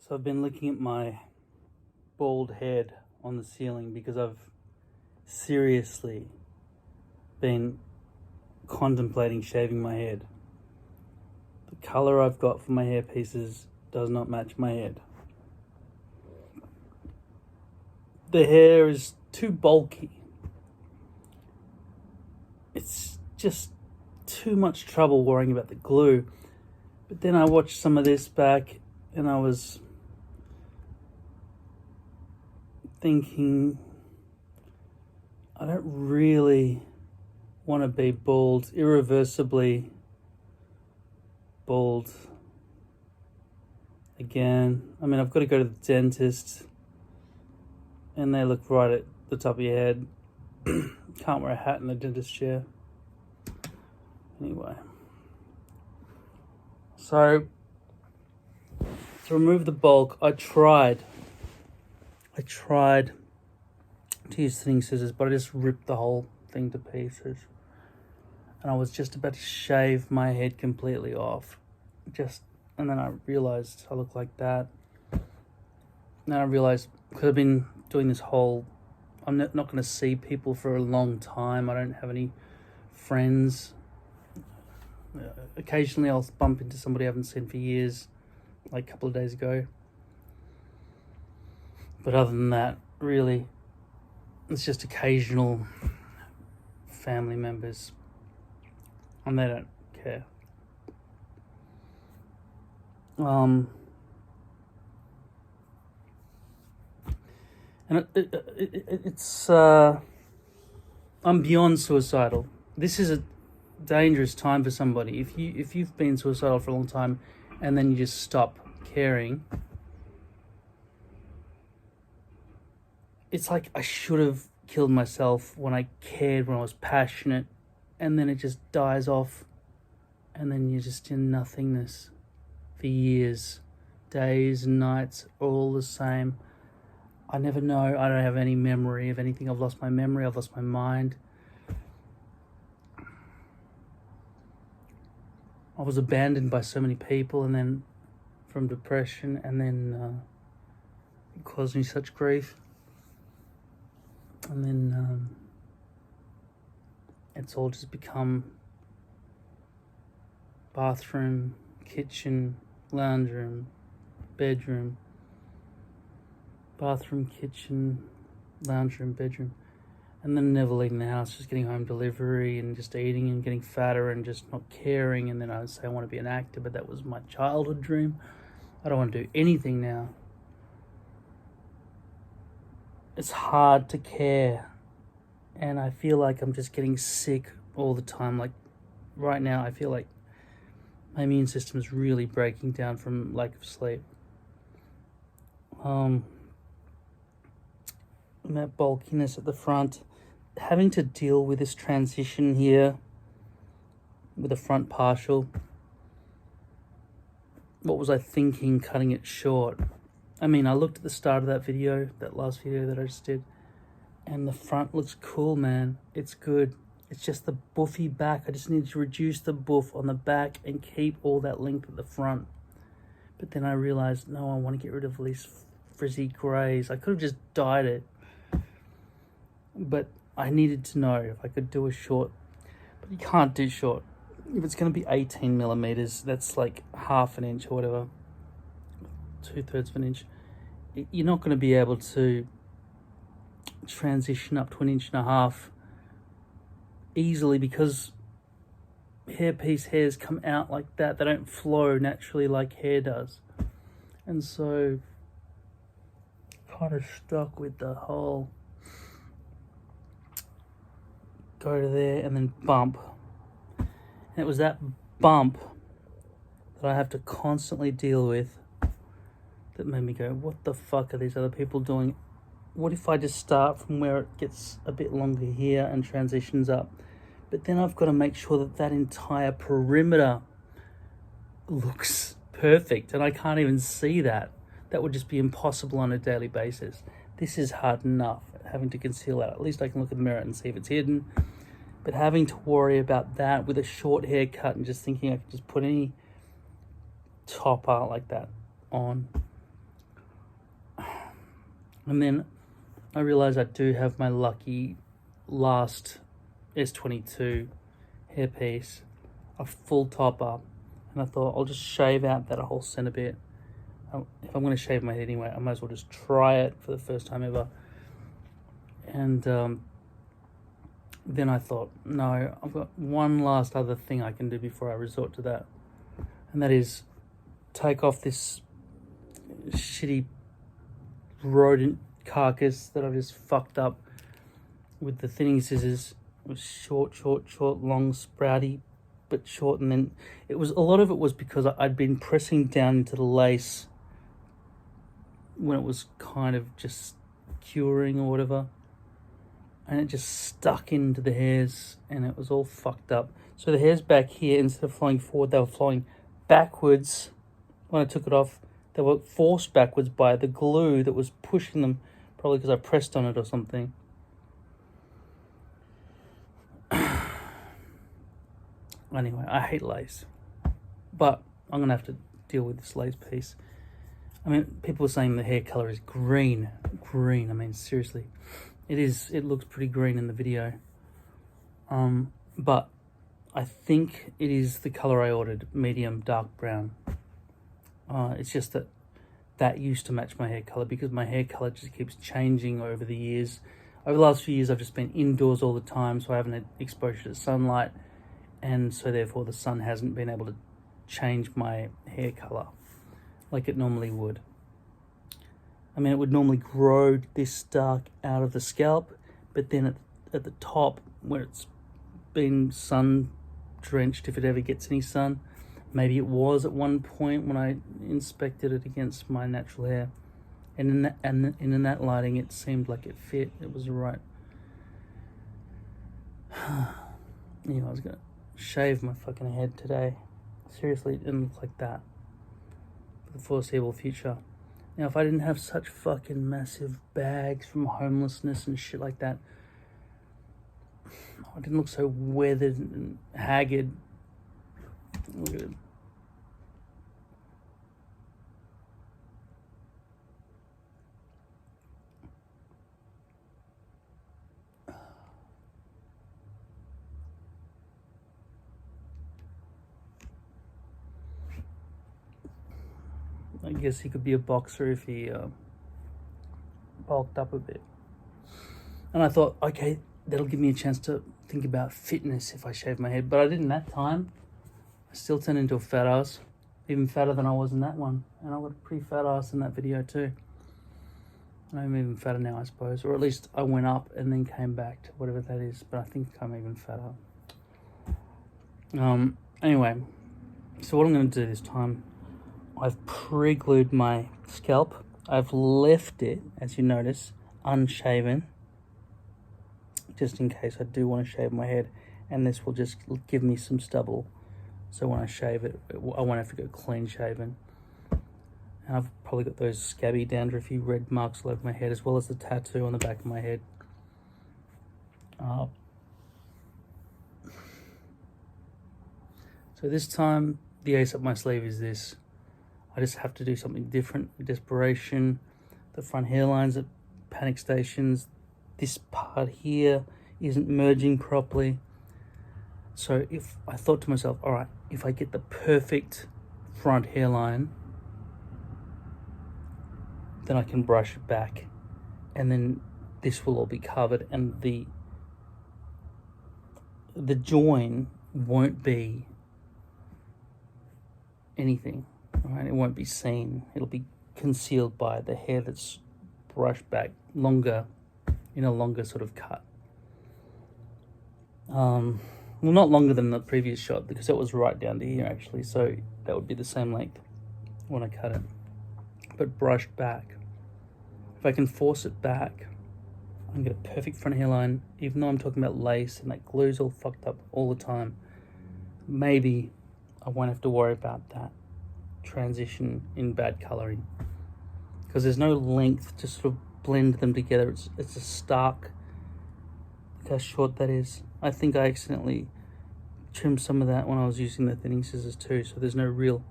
So I've been looking at my bald head on the ceiling because I've seriously been contemplating shaving my head. The color I've got for my hair pieces does not match my head. The hair is too bulky. It's just too much trouble worrying about the glue. But then I watched some of this back and I was thinking, I don't really want to be bald, irreversibly bald again. I mean, I've got to go to the dentist and they look right at the top of your head. Can't wear a hat in the dentist chair. Anyway. So, to remove the bulk, I tried to use thinning scissors, but I just ripped the whole thing to pieces. And I was just about to shave my head completely off. And then I realized I look like that. Then I realized, because I've been doing this whole, I'm not going to see people for a long time. I don't have any friends. Occasionally I'll bump into somebody I haven't seen for years, like a couple of days ago. But other than that, really, it's just occasional family members. And they don't care. And it's I'm beyond suicidal. This is a dangerous time for somebody. If you've been suicidal for a long time and then you just stop caring, it's like I should have killed myself when I cared, when I was passionate, and then it just dies off, and then you're just in nothingness for years, days and nights, all the same. I never know. I don't have any memory of anything. I've lost my memory. I've lost my mind. I was abandoned by so many people, and then from depression, and then it caused me such grief. And then it's all just become bathroom, kitchen, lounge room, bedroom, bathroom, kitchen, lounge room, bedroom. And then never leaving the house, just getting home delivery and just eating and getting fatter and just not caring. And then I would say I want to be an actor, but that was my childhood dream. I don't want to do anything now. It's hard to care. And I feel like I'm just getting sick all the time. Like right now, I feel like my immune system is really breaking down from lack of sleep. And that bulkiness at the front, having to deal with this transition here with the front partial. What was I thinking cutting it short? I mean, I looked at the start of that video, that last video that I just did, and the front looks cool, man. It's good. It's just the buffy back. I just need to reduce the buff on the back and keep all that length at the front. But then I realized, no, I want to get rid of all these frizzy greys. I could have just dyed it. But I needed to know if I could do a short. But you can't do short. If it's going to be 18 millimeters, that's like half an inch or whatever. 2/3 of an inch. You're not going to be able to transition up to 1.5 inches easily, because hairpiece hairs come out like that. They don't flow naturally like hair does. And so kind of stuck with the whole go to there and then bump. And it was that bump that I have to constantly deal with that made me go, what the fuck are these other people doing? What if I just start from where it gets a bit longer here and transitions up? But then I've got to make sure that that entire perimeter looks perfect, and I can't even see that. That would just be impossible on a daily basis. This is hard enough, having to conceal that. At least I can look in the mirror and see if it's hidden. But having to worry about that with a short haircut and just thinking I could just put any topper like that on And then I realized I do have my lucky last S22 hairpiece, a full topper, and I thought I'll just shave out that whole center bit. If I'm going to shave my head anyway, I might as well just try it for the first time ever. And then I thought, no, I've got one last other thing I can do before I resort to that, and that is take off this shitty rodent carcass that I've just fucked up with the thinning scissors. It was short, long, sprouty, but short. And then a lot of it was because I'd been pressing down into the lace when it was kind of just curing or whatever, and it just stuck into the hairs and it was all fucked up. So the hairs back here, instead of flowing forward, they were flowing backwards. When I took it off, they were forced backwards by the glue that was pushing them, probably because I pressed on it or something. Anyway, I hate lace, but I'm going to have to deal with this lace piece. I mean, people are saying the hair color is green. I mean, seriously, it is. It looks pretty green in the video. But I think it is the color I ordered, medium dark brown. It's just that used to match my hair color, because my hair color just keeps changing over the years. Over the last few years, I've just been indoors all the time, so I haven't had exposure to sunlight, and so therefore the sun hasn't been able to change my hair color like it normally would. I mean, it would normally grow this dark out of the scalp, but then at the top, where it's been sun drenched, if it ever gets any sun, maybe it was at one point when I inspected it against my natural hair, and in that lighting, it seemed like it fit. It was right. You know, I was gonna shave my fucking head today. Seriously, it didn't look like that for the foreseeable future. Now, if I didn't have such fucking massive bags from homelessness and shit like that, I didn't look so weathered and haggard. Look at it. I guess he could be a boxer if he bulked up a bit. And I thought, okay, that'll give me a chance to think about fitness if I shave my head. But I didn't that time. I still turned into a fat ass, even fatter than I was in that one. And I got a pretty fat ass in that video too. And I'm even fatter now, I suppose. Or at least I went up and then came back to whatever that is. But I think I'm even fatter. Anyway, so what I'm going to do this time, I've pre-glued my scalp. I've left it, as you notice, unshaven, just in case I do want to shave my head, and this will just give me some stubble. So when I shave it, I won't have to go clean shaven. And I've probably got those scabby, dandruffy red marks all over my head, as well as the tattoo on the back of my head. So this time, the ace up my sleeve is this. I just have to do something different. Desperation, the front hairlines at panic stations. This part here isn't merging properly. So if I thought to myself, all right, if I get the perfect front hairline, then I can brush it back, and then this will all be covered, and the join won't be anything. Right, it won't be seen. It'll be concealed by the hair that's brushed back longer, in a longer sort of cut. Well, not longer than the previous shot, because it was right down to here actually, so that would be the same length when I cut it, but brushed back. If I can force it back, I can get a perfect front hairline, even though I'm talking about lace and that glue's all fucked up all the time. Maybe I won't have to worry about that transition in bad coloring, because there's no length to sort of blend them together. It's a stark. Look how short that is. I think I accidentally trimmed some of that when I was using the thinning scissors too, so there's no real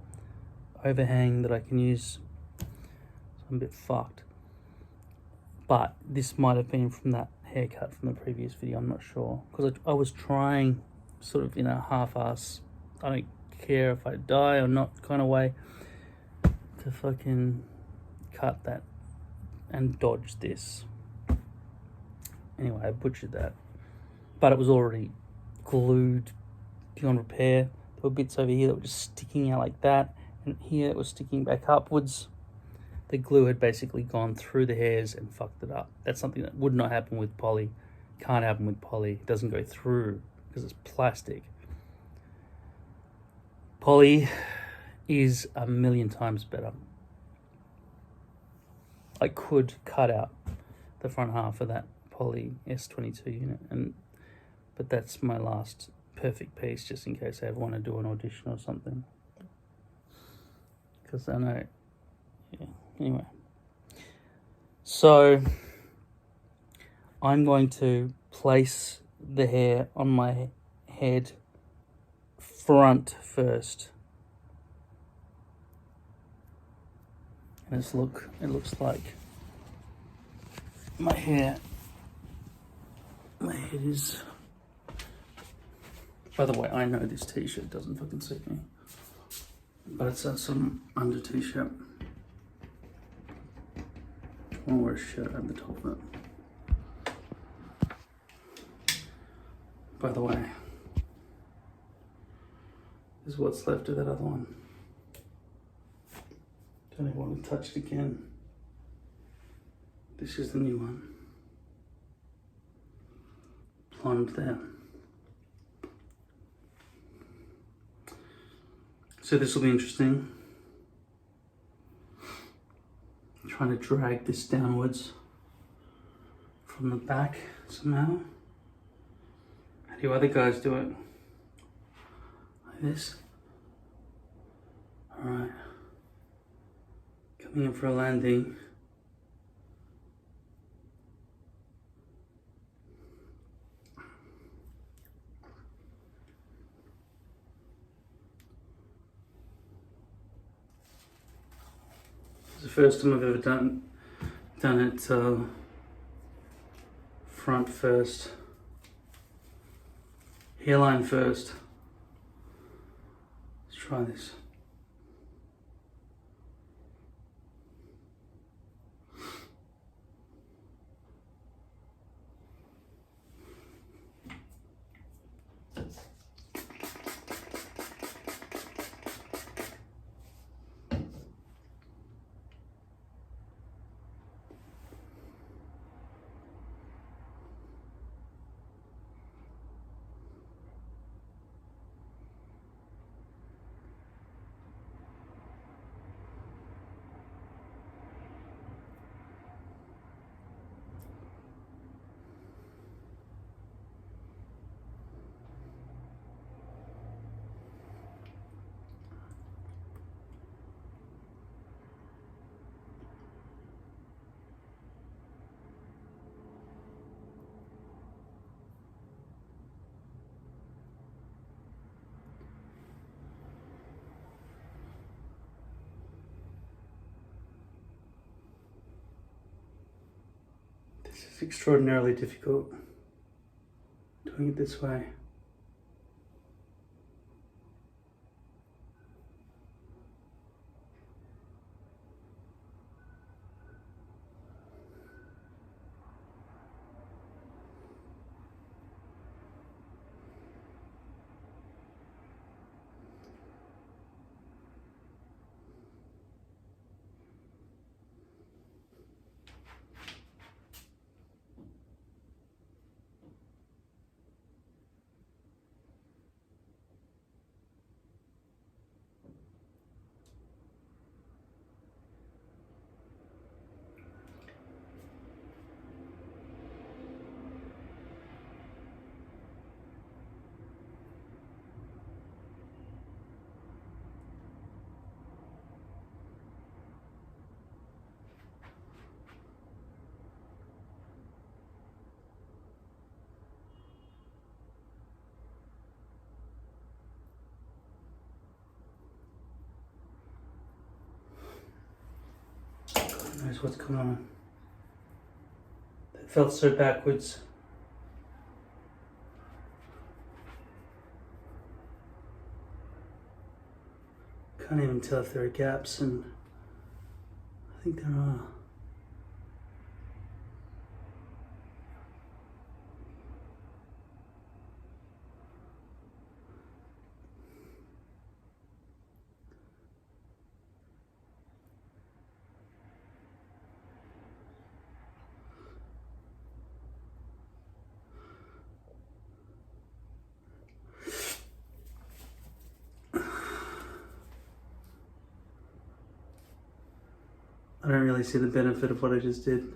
overhang that I can use. So I'm a bit fucked. But this might have been from that haircut from the previous video, I'm not sure. Because I was trying sort of in a half-ass, I don't care if I die or not kind of way, to fucking cut that and dodge this. Anyway, I butchered that. But it was already glued beyond repair. There were bits over here that were just sticking out like that, and here it was sticking back upwards. The glue had basically gone through the hairs and fucked it up. That's something that would not happen with poly. Can't happen with poly. It doesn't go through because it's plastic. Poly is a million times better. I could cut out the front half of that poly S22 unit, but that's my last perfect piece, just in case I ever want to do an audition or something. Because I know, yeah. Anyway, so I'm going to place the hair on my head front first. And it looks like my head is, by the way, I know this t-shirt doesn't fucking suit me, but it's some under t-shirt. I want to wear a shirt over the top of it. By the way, this is what's left of that other one. Don't even want to touch it again. This is the new one. Blonde there. So this will be interesting. I'm trying to drag this downwards from the back somehow. How do other guys do it? Like this. Alright. Coming in for a landing. It's the first time I've ever done it front first, hairline first. Let's try this. It's extraordinarily difficult doing it this way. God knows what's going on. felt so backwards. Can't even tell if there are gaps, and I think there are. I don't really see the benefit of what I just did.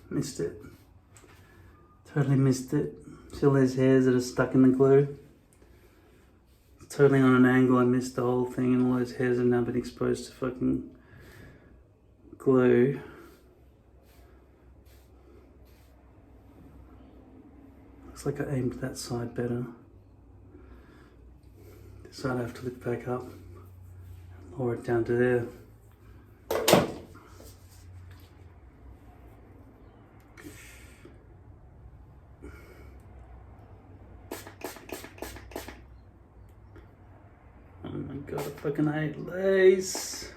Missed it. Totally missed it. See all those hairs that are stuck in the glue? It's totally on an angle. I missed the whole thing, and all those hairs have now been exposed to fucking glue. Looks like I aimed that side better. This side I have to lift back up, lower it down to there. Oh my god, I fucking hate lace.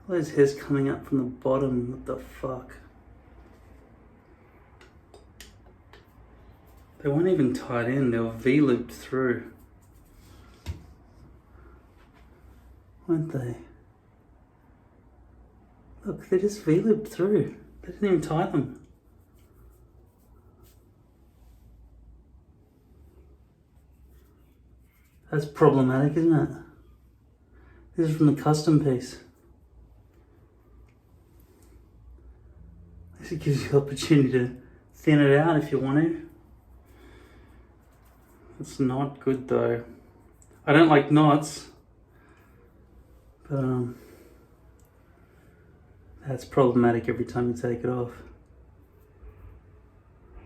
All those hairs coming up from the bottom, what the fuck? They weren't even tied in, they were V-looped through. Weren't they? Look, they just V-looped through. They didn't even tie them. That's problematic, isn't it? This is from the custom piece. This gives you the opportunity to thin it out if you want to. It's not good though. I don't like knots, but that's problematic every time you take it off.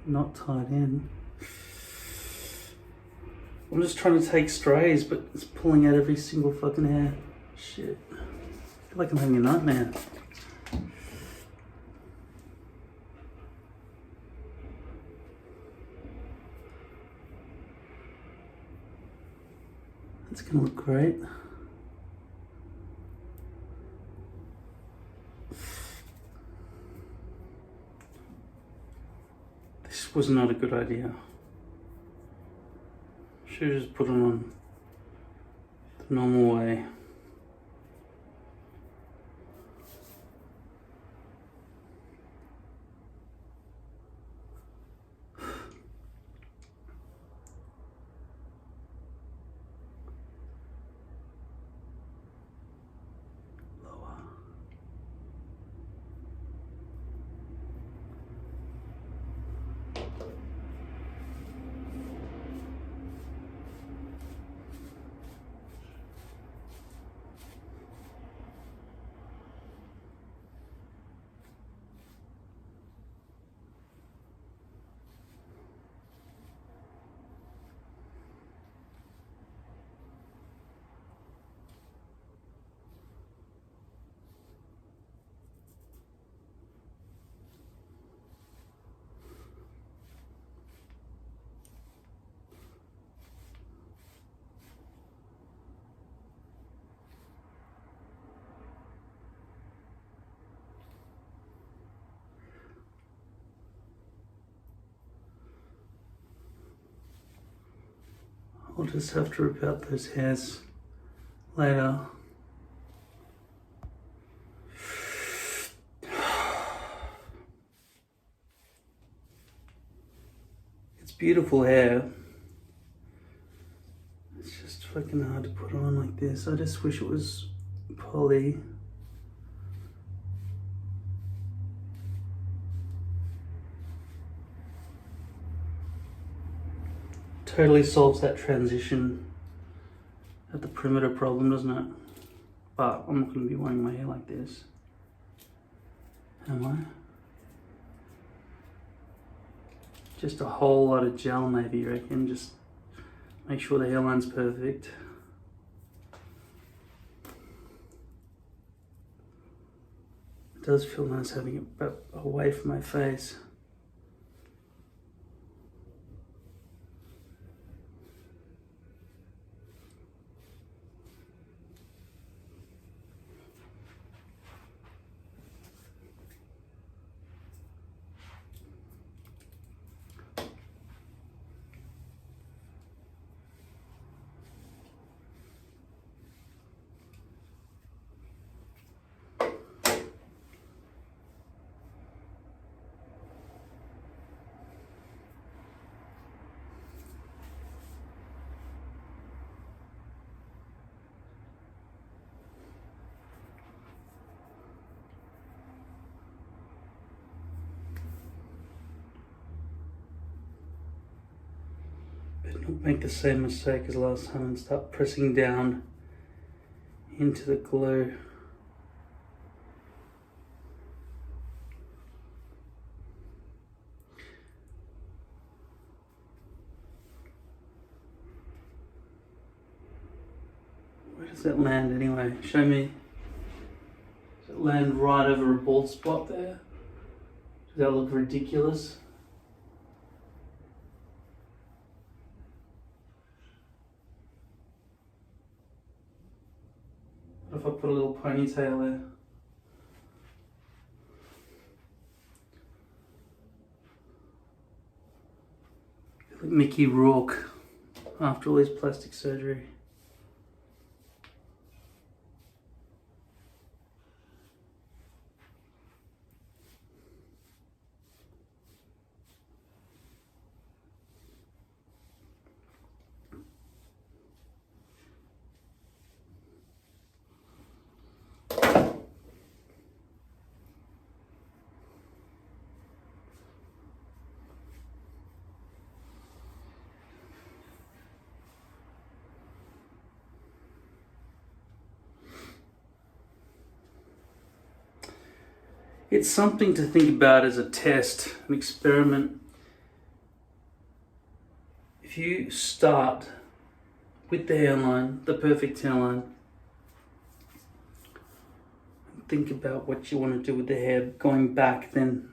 Not tied in. I'm just trying to take strays, but it's pulling out every single fucking hair. Shit. I feel like I'm having a nightmare. It's gonna look great. This was not a good idea. Should have just put it on the normal way. I'll just have to rip out those hairs later. It's beautiful hair. It's just fucking hard to put on like this. I just wish it was poly. Totally solves that transition at the perimeter problem, doesn't it? But I'm not going to be wearing my hair like this. Am I? Just a whole lot of gel maybe, you reckon? Just make sure the hairline's perfect. It does feel nice having it away from my face. Don't make the same mistake as last time and start pressing down into the glue. Where does that land anyway? Show me. Does it land right over a bald spot there? Does that look ridiculous? What if I put a little ponytail there? Like Mickey Rourke after all his plastic surgery. It's something to think about as a test, an experiment. If you start with the hairline, the perfect hairline, think about what you want to do with the hair going back, then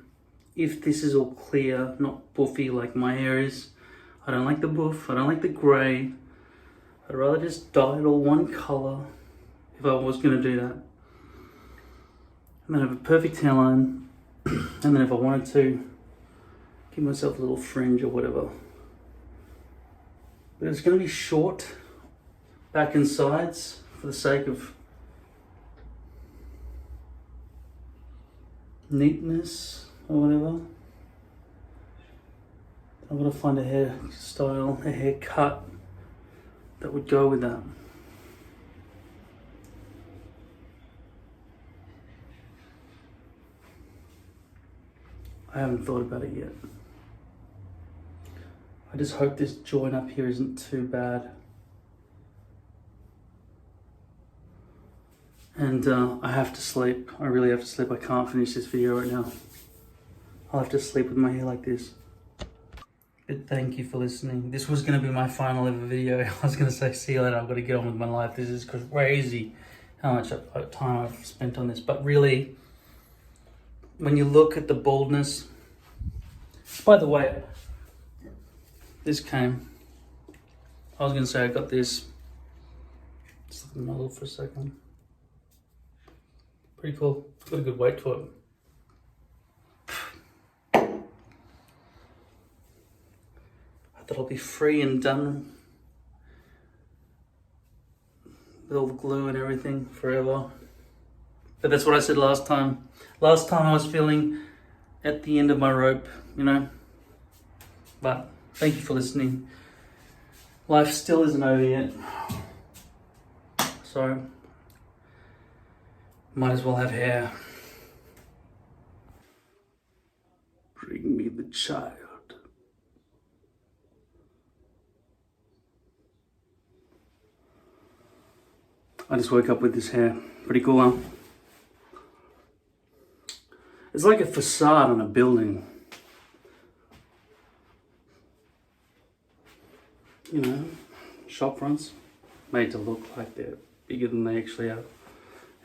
if this is all clear, not buffy like my hair is, I don't like the buff, I don't like the grey, I'd rather just dye it all one colour if I was going to do that. And then have a perfect hairline, and then if I wanted to, give myself a little fringe or whatever. But it's going to be short, back and sides, for the sake of neatness or whatever. I've got to find a hairstyle, a haircut that would go with that. I haven't thought about it yet. I just hope this joint up here isn't too bad. And I have to sleep. I really have to sleep. I can't finish this video right now. I'll have to sleep with my hair like this. But thank you for listening. This was going to be my final ever video. I was going to say, see you later. I've got to get on with my life. This is crazy how much time I've spent on this. But really, when you look at the baldness, by the way, this came, I was going to say I got this, just look at the model for a second. Pretty cool, it's got a good weight to it. I thought I'll be free and done with all the glue and everything forever. But that's what I said last time. Last time I was feeling at the end of my rope, you know. But Thank you for listening. Life still isn't over yet. So, might as well have hair. Bring me the child. I just woke up with this hair. Pretty cool, huh? It's like a facade on a building. You know, shop fronts made to look like they're bigger than they actually are.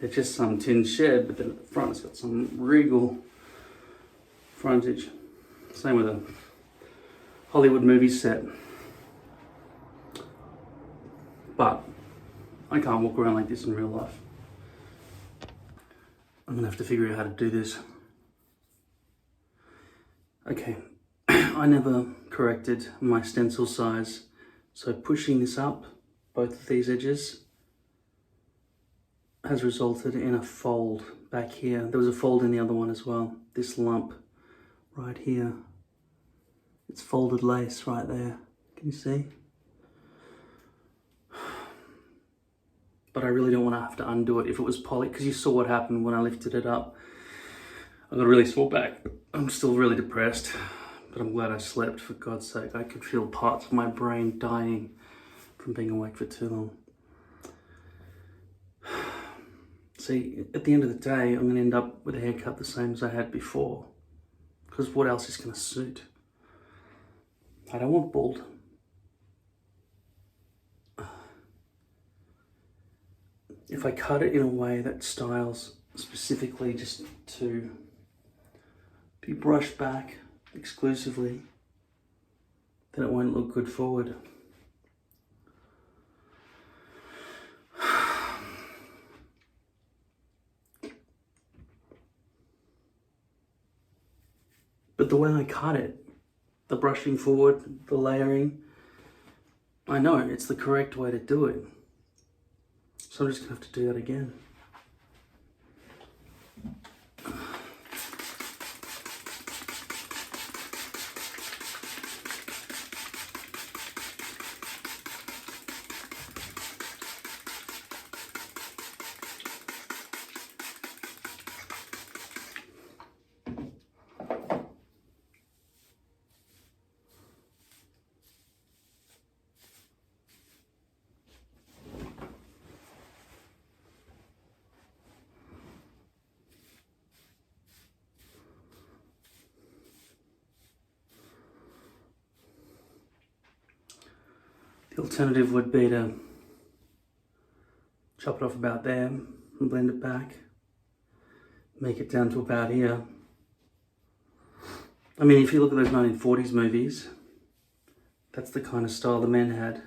It's just some tin shed, but then at the front it's got some regal frontage. Same with a Hollywood movie set. But I can't walk around like this in real life. I'm gonna have to figure out how to do this. Okay, I never corrected my stencil size, so pushing this up, both of these edges, has resulted in a fold back here. There was a fold in the other one as well. This lump right here. It's folded lace right there. Can you see? But I really don't want to have to undo it if it was poly, because you saw what happened when I lifted it up. I got a really sore back. I'm still really depressed, but I'm glad I slept, for God's sake. I could feel parts of my brain dying from being awake for too long. See, at the end of the day, I'm going to end up with a haircut the same as I had before, because what else is going to suit? I don't want bald. If I cut it in a way that styles specifically just to be brushed back exclusively, then it won't look good forward. But the way I cut it, the brushing forward, the layering, I know it's the correct way to do it. So I'm just gonna have to do that again. The alternative would be to chop it off about there and blend it back, make it down to about here. I mean, if you look at those 1940s movies, that's the kind of style the men had.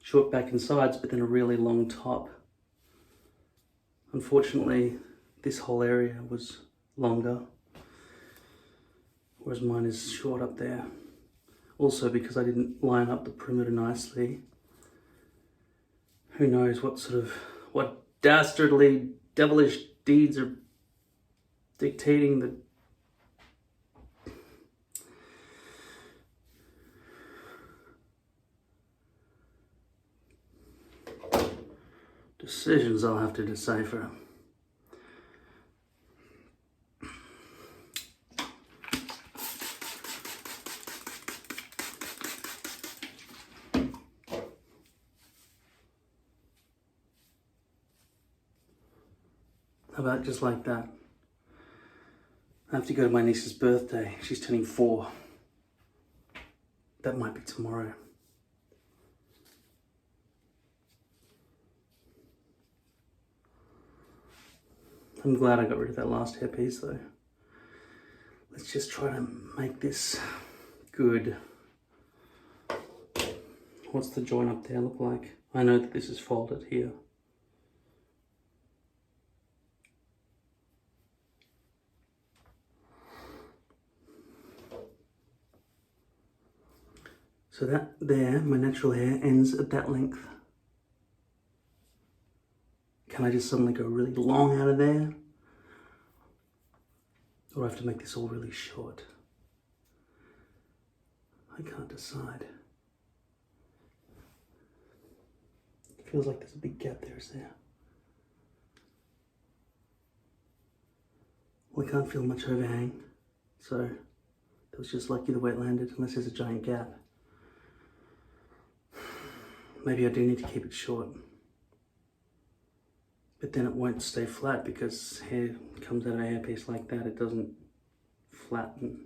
Short back and sides, but then a really long top. Unfortunately, this whole area was longer, whereas mine is short up there. Also, because I didn't line up the perimeter nicely, who knows what dastardly, devilish deeds are dictating the decisions I'll have to decipher. How about just like that? I have to go to my niece's birthday. She's turning 4. That might be tomorrow. I'm glad I got rid of that last hairpiece though. Let's just try to make this good. What's the joint up there look like? I know that this is folded here. So that there, my natural hair ends at that length. Can I just suddenly go really long out of there? Or do I have to make this all really short? I can't decide. It feels like there's a big gap there, is there? Well, I can't feel much overhang, so it was just lucky the way it landed, unless there's a giant gap. Maybe I do need to keep it short. But then it won't stay flat because hair comes out of a hairpiece like that, it doesn't flatten.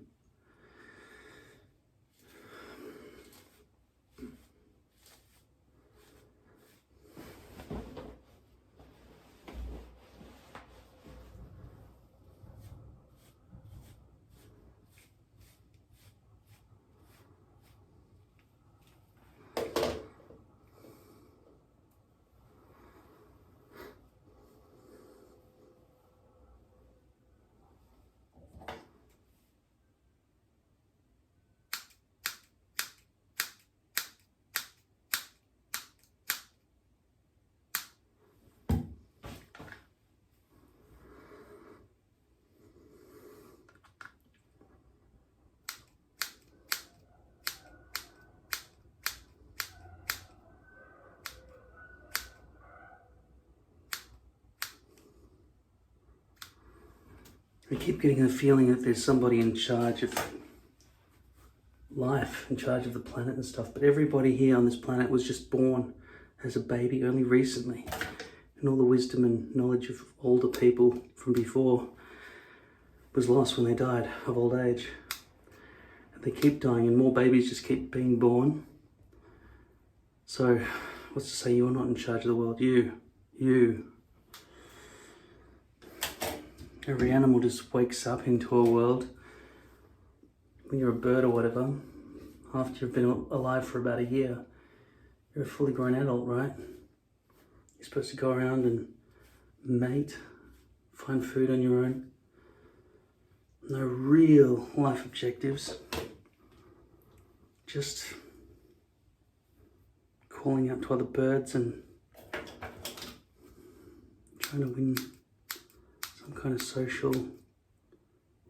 I keep getting the feeling that there's somebody in charge of life, in charge of the planet and stuff, but everybody here on this planet was just born as a baby only recently, and all the wisdom and knowledge of older people from before was lost when they died of old age. And they keep dying, and more babies just keep being born. So, what's to say you're not in charge of the world? You. Every animal just wakes up into a world. When you're a bird or whatever, after you've been alive for about a year, you're a fully grown adult, right? You're supposed to go around and mate, find food on your own. No real life objectives. Just calling out to other birds and trying to win some kind of social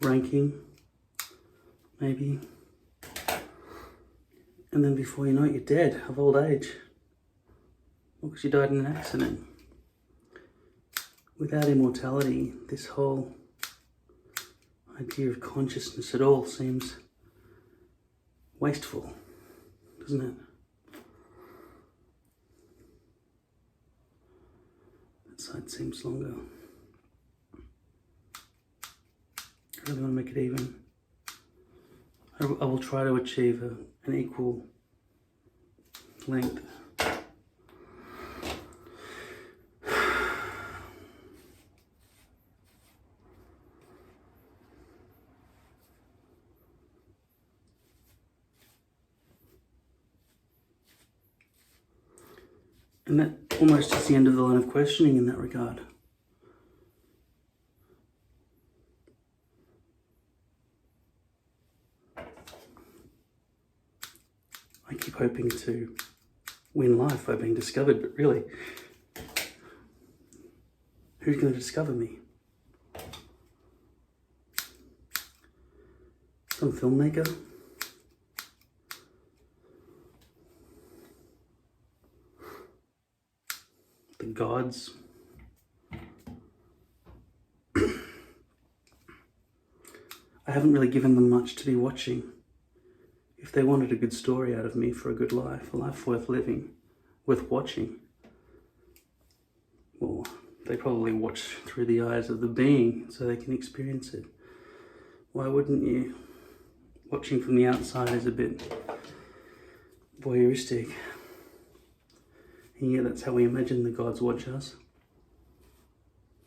ranking, maybe. And then before you know it, you're dead of old age. Well, because you died in an accident. Without immortality, this whole idea of consciousness at all seems wasteful, doesn't it? That side seems longer. I really want to make it even. I will try to achieve an equal length. And that almost is the end of the line of questioning in that regard. I keep hoping to win life by being discovered, but really, who's going to discover me? Some filmmaker? The gods? I haven't really given them much to be watching. If they wanted a good story out of me for a good life, a life worth living, worth watching, well, they probably watch through the eyes of the being so they can experience it. Why wouldn't you? Watching from the outside is a bit voyeuristic. And yeah, that's how we imagine the gods watch us.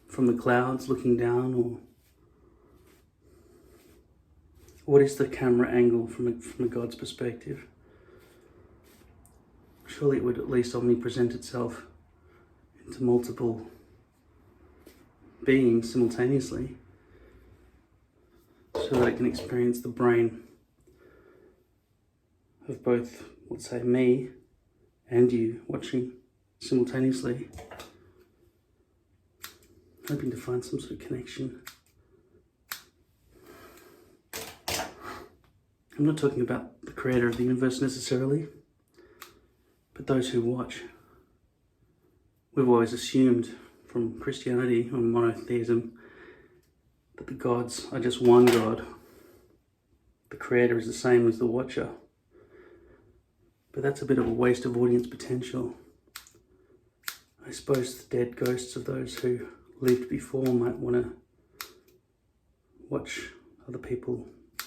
From the clouds looking down, or what is the camera angle from a god's perspective? Surely it would at least omnipresent itself into multiple beings simultaneously, so that it can experience the brain of both, let's say, me and you watching simultaneously, hoping to find some sort of connection. I'm not talking about the creator of the universe necessarily, but those who watch. We've always assumed from Christianity or monotheism that the gods are just one god. The creator is the same as the watcher. But that's a bit of a waste of audience potential. I suppose the dead ghosts of those who lived before might want to watch other people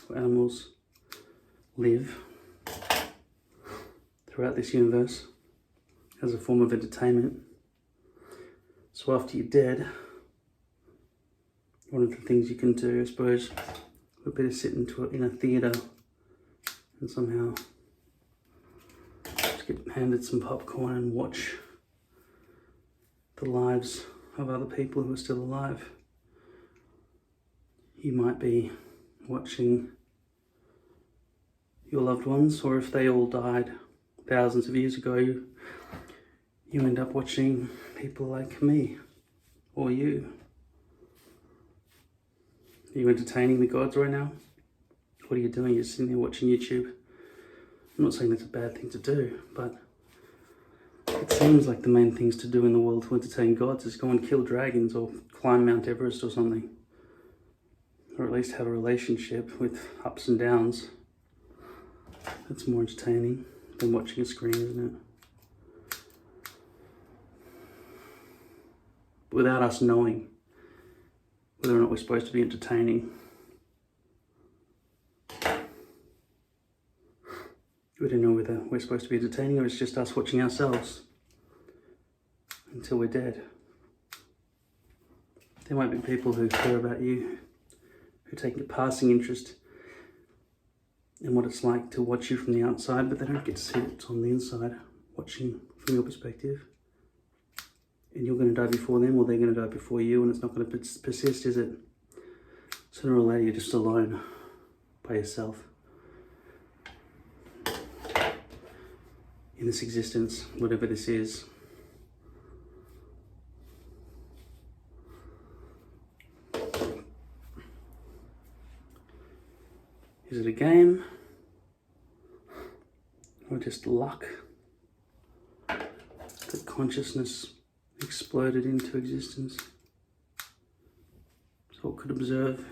or animals live throughout this universe as a form of entertainment. So after you're dead, one of the things you can do, I suppose, would be to sit in a theatre and somehow just get handed some popcorn and watch the lives of other people who are still alive. You might be watching your loved ones, or if they all died thousands of years ago, you end up watching people like me or you. Are you entertaining the gods right now? What are you doing? You're sitting there watching YouTube. I'm not saying that's a bad thing to do, but it seems like the main things to do in the world to entertain gods is go and kill dragons or climb Mount Everest or something. Or at least have a relationship with ups and downs. That's more entertaining than watching a screen, isn't it? Without us knowing whether or not we're supposed to be entertaining. We don't know whether we're supposed to be entertaining or it's just us watching ourselves until we're dead. There might be people who care about you, who take a passing interest in what it's like to watch you from the outside, but they don't get to see what's on the inside, watching from your perspective. And you're going to die before them, or they're going to die before you, and it's not going to persist, is it? Sooner or later, you're just alone by yourself in this existence, whatever this is. Is it a game or just luck that consciousness exploded into existence so it could observe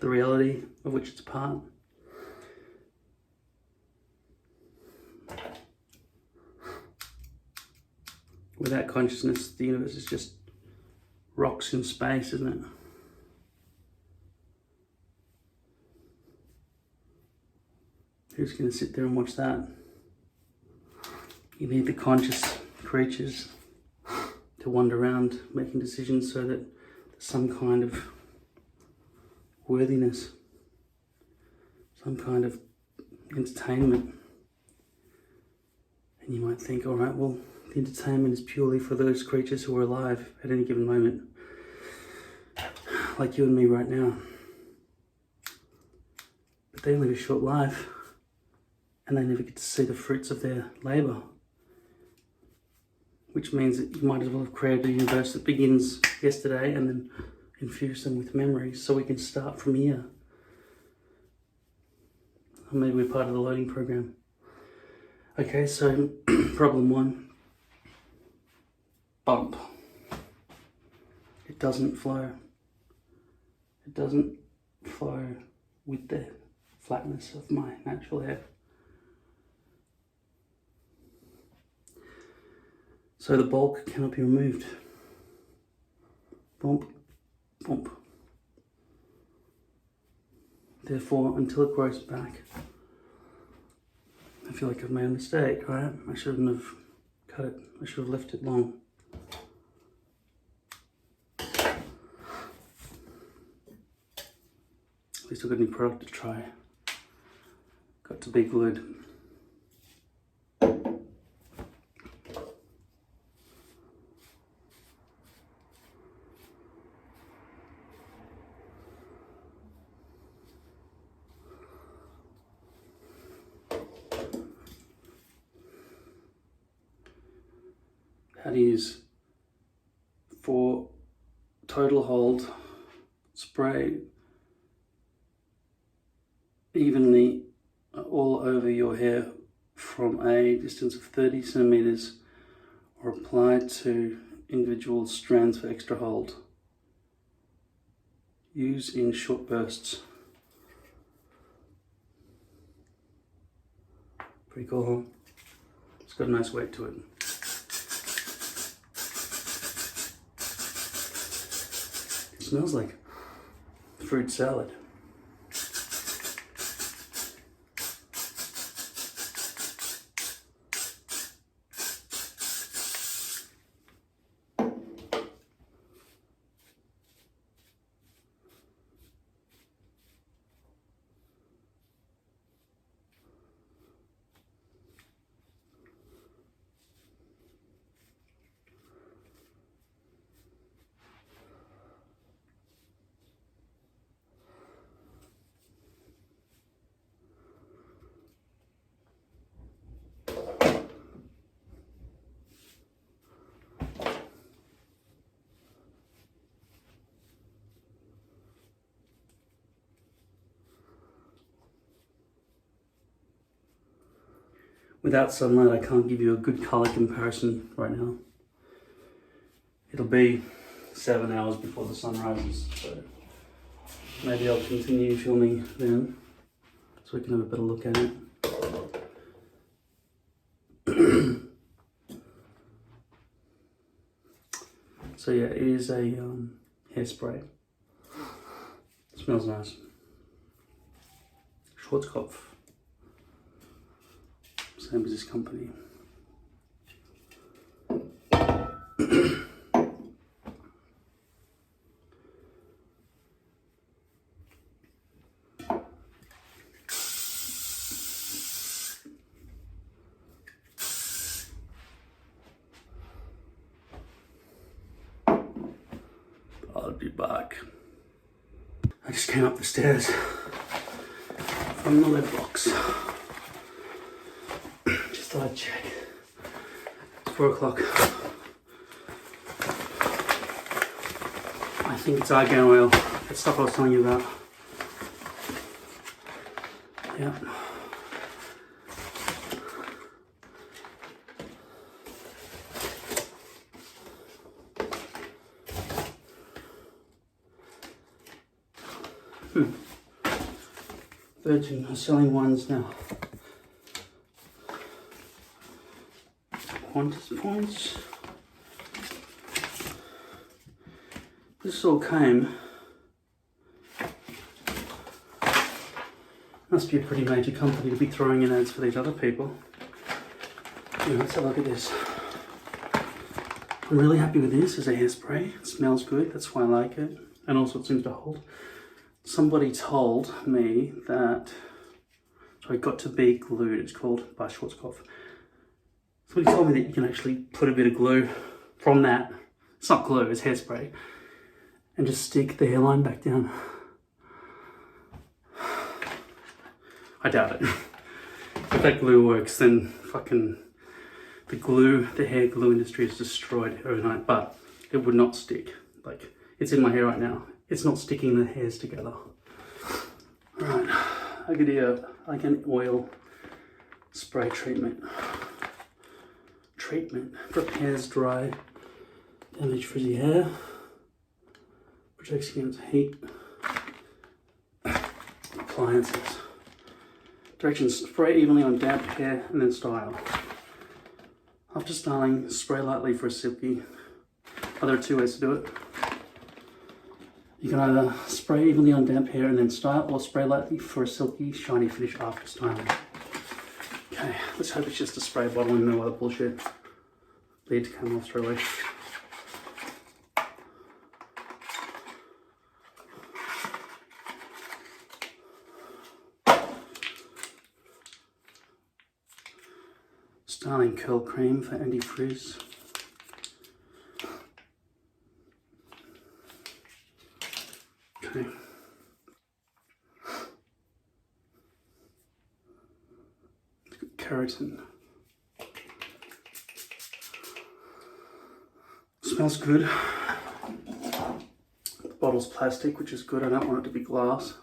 the reality of which it's a part? Without consciousness, the universe is just rocks in space, isn't it? Who's going to sit there and watch that? You need the conscious creatures to wander around making decisions so that there's some kind of worthiness, some kind of entertainment. And you might think, all right, well, the entertainment is purely for those creatures who are alive at any given moment, like you and me right now. But they live a short life, and they never get to see the fruits of their labour. Which means that you might as well have created a universe that begins yesterday and then infuse them with memories so we can start from here. Or maybe we're part of the loading program. Okay, so problem one. Bump. It doesn't flow. It doesn't flow with the flatness of my natural hair. So the bulk cannot be removed. Bump, bump. Therefore, until it grows back, I feel like I've made a mistake, right? I shouldn't have cut it. I should have left it long. At least I've got a new product to try. Got to be good. That is for total hold, spray evenly all over your hair from a distance of 30 centimeters, or apply to individual strands for extra hold. Use in short bursts. Pretty cool, huh? It's got a nice weight to it. It smells like fruit salad. Without sunlight, I can't give you a good color comparison right now. It'll be 7 hours before the sun rises, so maybe I'll continue filming then, so we can have a better look at it. So yeah, it is a hairspray. It smells nice. Schwarzkopf. Same as this company. I'll be back. I just came up the stairs from the lead box. Just thought I'd check. It's 4 o'clock. I think it's argan oil. That stuff I was telling you about. Yeah. Virgin are selling ones now. Qantas points. This all came. Must be a pretty major company to be throwing in ads for these other people. Yeah, let's have a look at this. I'm really happy with this as a hairspray. It smells good, that's why I like it. And also it seems to hold. Somebody told me that, so it got to be glued, it's called by Schwarzkopf. Somebody told me that you can actually put a bit of glue from that, it's not glue, it's hairspray, and just stick the hairline back down. I doubt it. If that glue works, then fucking the hair glue industry is destroyed overnight, but it would not stick. Like, it's in my hair right now. It's not sticking the hairs together. Alright, I could do like an oil spray treatment. Prepares dry, damaged frizzy hair, protects against heat, appliances. Directions: spray evenly on damp hair and then style. After styling, spray lightly for a silky. There are 2 ways to do it. You can either spray evenly on damp hair and then style, or spray lightly for a silky, shiny finish after styling. Okay, let's hope it's just a spray bottle and no other bullshit. Lid to come off straight away. Styling curl cream for anti-frizz. Okay. Keratin. Smells good. The bottle's plastic, which is good. I don't want it to be glass.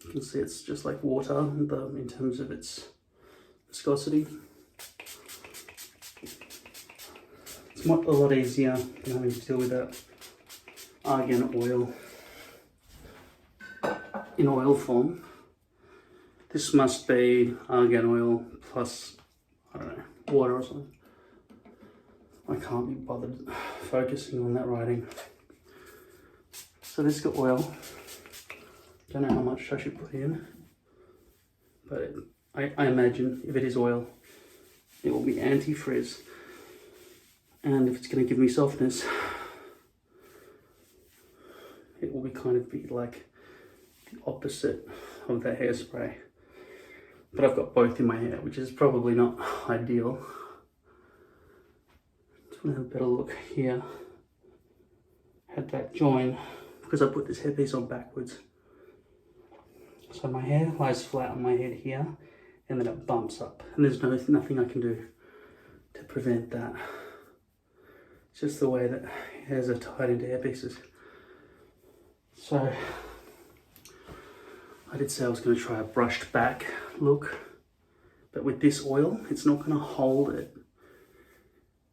You can see it's just like water in terms of its viscosity. It's a lot easier than having to deal with that argan oil in oil form. This must be argan oil plus, I don't know, water or something. I can't be bothered focusing on that writing. So this got oil. Don't know how much I should put in, but I imagine if it is oil, it will be anti-frizz. And if it's going to give me softness, it will be like the opposite of the hairspray. But I've got both in my hair, which is probably not ideal. Just want to have a better look here. Head back join, because I put this hairpiece on backwards. So my hair lies flat on my head here, and then it bumps up. And there's nothing I can do to prevent that. It's just the way that hairs are tied into hairpieces. So I did say I was going to try a brushed back look, but with this oil, it's not going to hold it.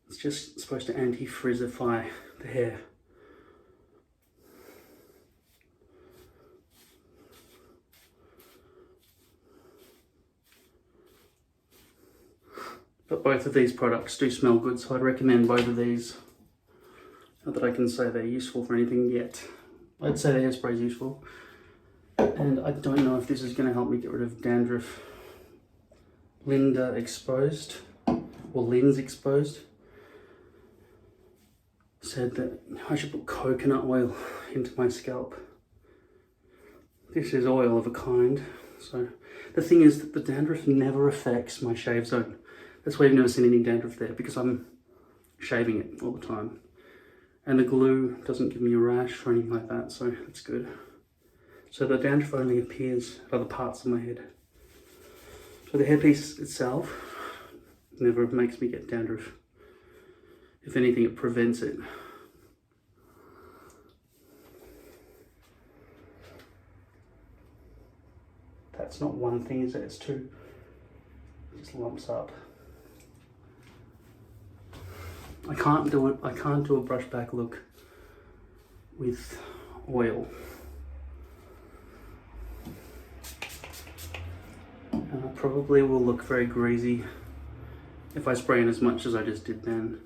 It's just supposed to anti-frizzify the hair. But both of these products do smell good, so I'd recommend both of these. Not that I can say they're useful for anything yet. I'd say the hairspray is useful. And I don't know if this is going to help me get rid of dandruff. Linda exposed, or Lynn's exposed, said that I should put coconut oil into my scalp. This is oil of a kind. So the thing is that the dandruff never affects my shave zone. That's why you've never seen any dandruff there, because I'm shaving it all the time. And the glue doesn't give me a rash or anything like that, so that's good. So the dandruff only appears at other parts of my head. So the hairpiece itself never makes me get dandruff. If anything, it prevents it. That's not one thing, is it? It's two. It just lumps up. I can't do a brush back look with oil. And I probably will look very greasy if I spray in as much as I just did then,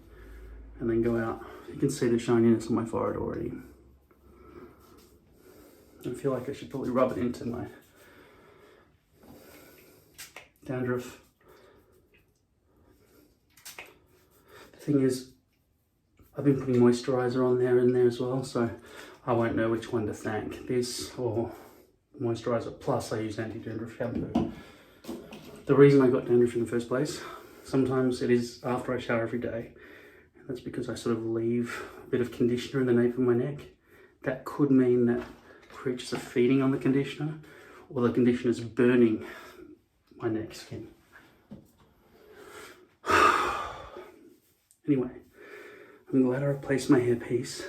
and then go out. You can see the shininess on my forehead already. I feel like I should probably rub it into my dandruff. The thing is, I've been putting moisturizer on there and there as well, so I won't know which one to thank, this or moisturizer, plus I use anti-dandruff shampoo. The reason I got dandruff in the first place, sometimes it is after I shower every day, and that's because I sort of leave a bit of conditioner in the nape of my neck. That could mean that creatures are feeding on the conditioner, or the conditioner is burning my neck skin. Anyway, I'm glad I replaced my hairpiece.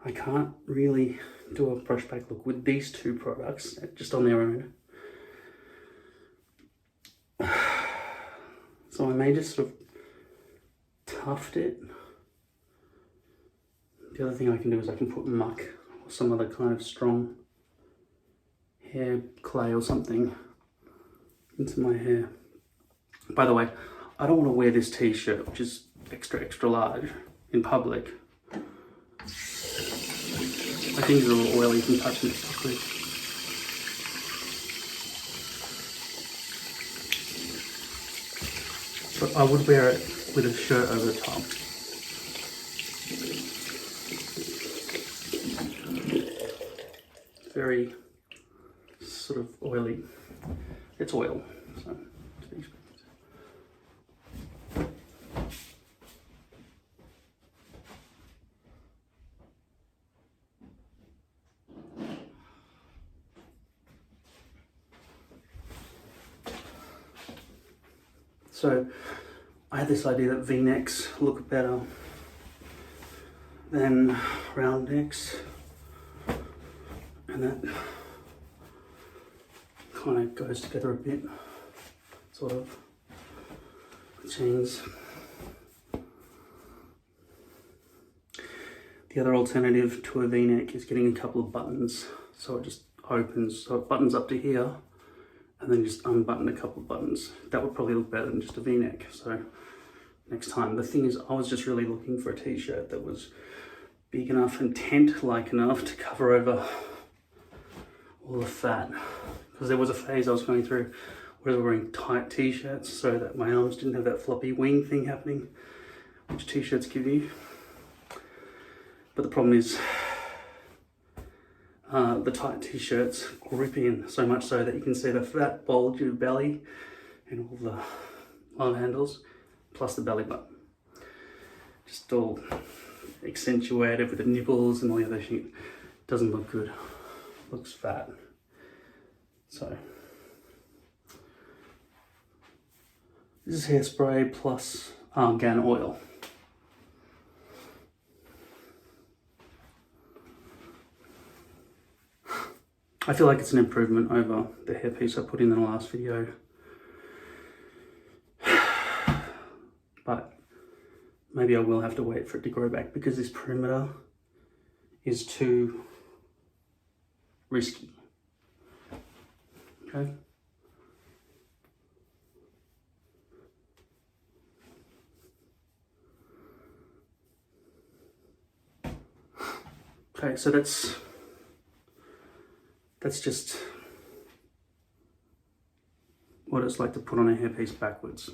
I can't really do a brush back look with these two products, just on their own. So I may just sort of tuft it. The other thing I can do is I can put muck or some other kind of strong hair clay or something into my hair. By the way, I don't want to wear this t-shirt, which is extra large, in public. My fingers are all oily from touching it quickly. But I would wear it with a shirt over the top. Very sort of oily. It's oil, so to be expected. So I had this idea that V-necks look better than round necks, and that kind of goes together a bit, sort of. Chains. The other alternative to a V-neck is getting a couple of buttons, so it just opens, so it buttons up to here, and then just unbutton a couple of buttons. That would probably look better than just a V-neck. So next time. The thing is, I was just really looking for a t-shirt that was big enough and tent-like enough to cover over all the fat, because there was a phase I was going through where I was wearing tight t-shirts so that my arms didn't have that floppy wing thing happening, which t-shirts give you. But the problem is the tight t-shirts grip in so much so that you can see the fat bulge of belly and all the love handles, plus the belly button. Just all accentuated with the nipples and all the other shit. Doesn't look good. Looks fat. So this is hairspray plus argan oil. I feel like it's an improvement over the hairpiece I put in the last video. But maybe I will have to wait for it to grow back because this perimeter is too risky. Okay. Okay, so that's just what it's like to put on a hairpiece backwards.